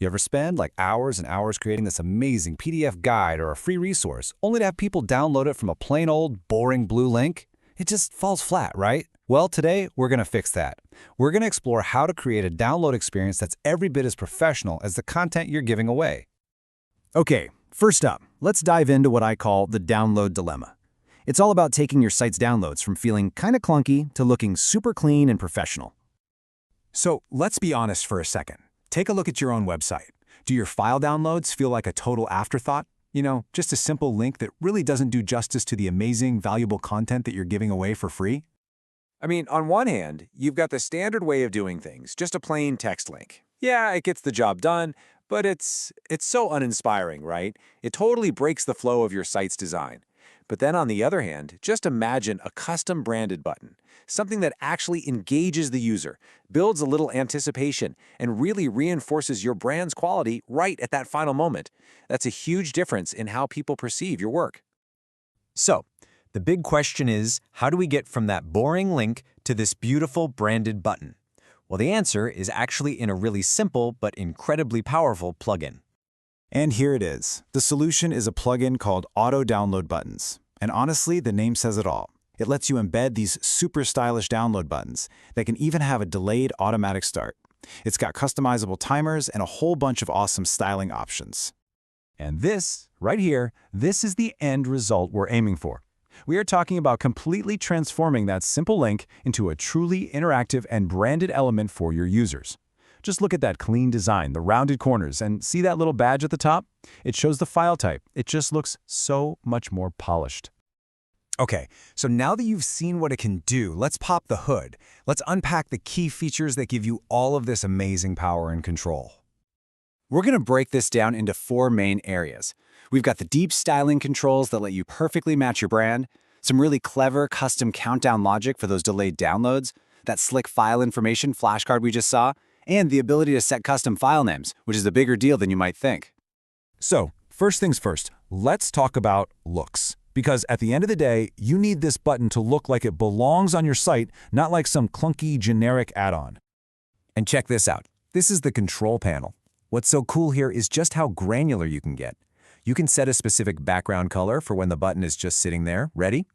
You ever spend like hours and hours creating this amazing PDF guide or a free resource, only to have people download it from a plain old, boring blue link? It just falls flat, right? Well, today we're going to fix that. We're going to explore how to create a download experience that's every bit as professional as the content you're giving away. Okay, first up, let's dive into what I call the download dilemma. It's all about taking your site's downloads from feeling kind of clunky to looking super clean and professional. So let's be honest for a second. Take a look at your own website. Do your file downloads feel like a total afterthought? Just a simple link that really doesn't do justice to the amazing, valuable content that you're giving away for free? I mean, on one hand, you've got the standard way of doing things, just a plain text link. Yeah, it gets the job done, but it's so uninspiring, right? It totally breaks the flow of your site's design. But then on the other hand, just imagine a custom branded button, something that actually engages the user, builds a little anticipation, and really reinforces your brand's quality right at that final moment. That's a huge difference in how people perceive your work. So, the big question is, how do we get from that boring link to this beautiful branded button? Well, the answer is actually in a really simple but incredibly powerful plugin. And here it is. The solution is a plugin called Auto Download Buttons. And honestly, the name says it all. It lets you embed these super stylish download buttons that can even have a delayed automatic start. It's got customizable timers and a whole bunch of awesome styling options. And this, right here, this is the end result we're aiming for. We are talking about completely transforming that simple link into a truly interactive and branded element for your users. Just look at that clean design, the rounded corners, and see that little badge at the top? It shows the file type. It just looks so much more polished. Okay, so now that you've seen what it can do, let's pop the hood. Let's unpack the key features that give you all of this amazing power and control. We're going to break this down into 4 main areas. We've got the deep styling controls that let you perfectly match your brand, some really clever custom countdown logic for those delayed downloads, that slick file information flashcard we just saw, and the ability to set custom file names, which is a bigger deal than you might think. So, first things first, let's talk about looks. Because at the end of the day, you need this button to look like it belongs on your site, not like some clunky generic add-on. And check this out. This is the control panel. What's so cool here is just how granular you can get. You can set a specific background color for when the button is just sitting there, ready,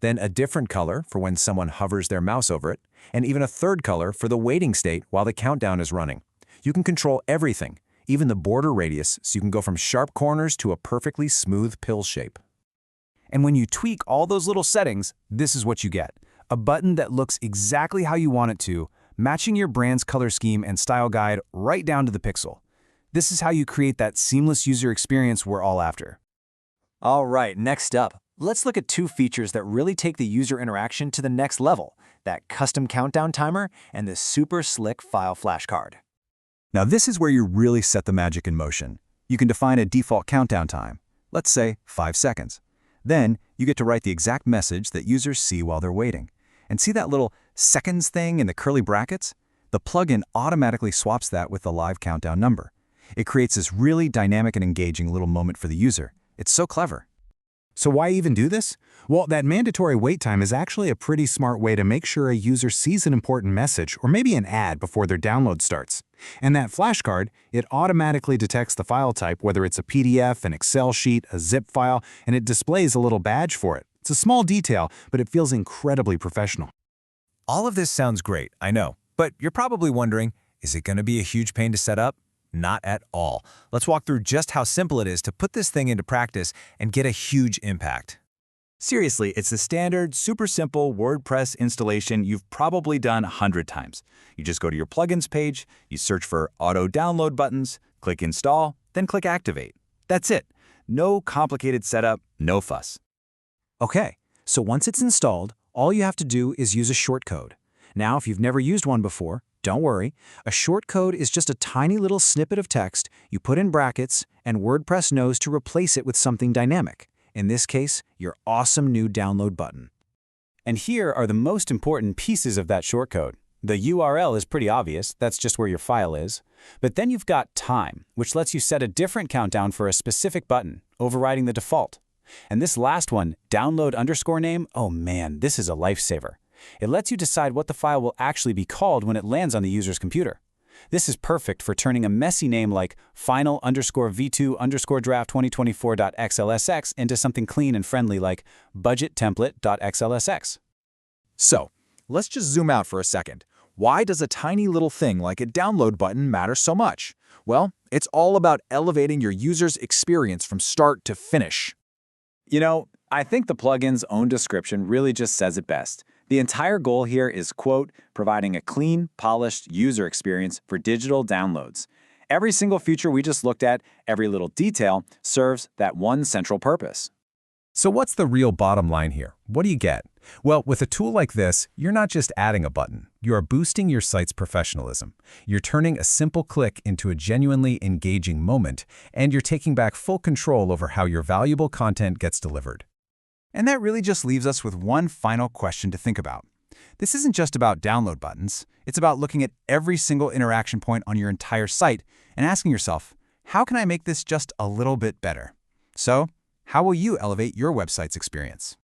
then a different color for when someone hovers their mouse over it, and even a third color for the waiting state while the countdown is running. You can control everything, even the border radius, so you can go from sharp corners to a perfectly smooth pill shape. And when you tweak all those little settings, this is what you get. A button that looks exactly how you want it to, matching your brand's color scheme and style guide right down to the pixel. This is how you create that seamless user experience we're all after. All right, next up, let's look at 2 features that really take the user interaction to the next level, that custom countdown timer and this super slick file flashcard. Now this is where you really set the magic in motion. You can define a default countdown time, let's say 5 seconds. Then you get to write the exact message that users see while they're waiting. And see that little seconds thing in the curly brackets? The plugin automatically swaps that with the live countdown number. It creates this really dynamic and engaging little moment for the user. It's so clever. So why even do this? Well, that mandatory wait time is actually a pretty smart way to make sure a user sees an important message or maybe an ad before their download starts. And that flashcard, it automatically detects the file type, whether it's a PDF, an Excel sheet, a zip file, and it displays a little badge for it. It's a small detail, but it feels incredibly professional. All of this sounds great, I know, but you're probably wondering, is it going to be a huge pain to set up? Not at all. Let's walk through just how simple it is to put this thing into practice and get a huge impact. Seriously, it's the standard, super simple WordPress installation you've probably done 100 times. You just go to your plugins page, you search for auto download buttons, click install, then click activate. That's it. No complicated setup, no fuss. Okay, so once it's installed, all you have to do is use a shortcode. Now, if you've never used one before, don't worry. A shortcode is just a tiny little snippet of text you put in brackets, and WordPress knows to replace it with something dynamic. In this case, your awesome new download button. And here are the most important pieces of that shortcode. The URL is pretty obvious, that's just where your file is. But then you've got time, which lets you set a different countdown for a specific button, overriding the default. And this last one, download_name, oh man, this is a lifesaver. It lets you decide what the file will actually be called when it lands on the user's computer. This is perfect for turning a messy name like final_v2_draft2024.xlsx into something clean and friendly like budgettemplate.xlsx. So, let's just zoom out for a second. Why does a tiny little thing like a download button matter so much? Well, it's all about elevating your user's experience from start to finish. You know, I think the plugin's own description really just says it best. The entire goal here is, quote, providing a clean, polished user experience for digital downloads. Every single feature we just looked at, every little detail, serves that one central purpose. So what's the real bottom line here? What do you get? Well, with a tool like this, you're not just adding a button. You are boosting your site's professionalism. You're turning a simple click into a genuinely engaging moment, and you're taking back full control over how your valuable content gets delivered. And that really just leaves us with one final question to think about. This isn't just about download buttons. It's about looking at every single interaction point on your entire site and asking yourself, how can I make this just a little bit better? So, how will you elevate your website's experience?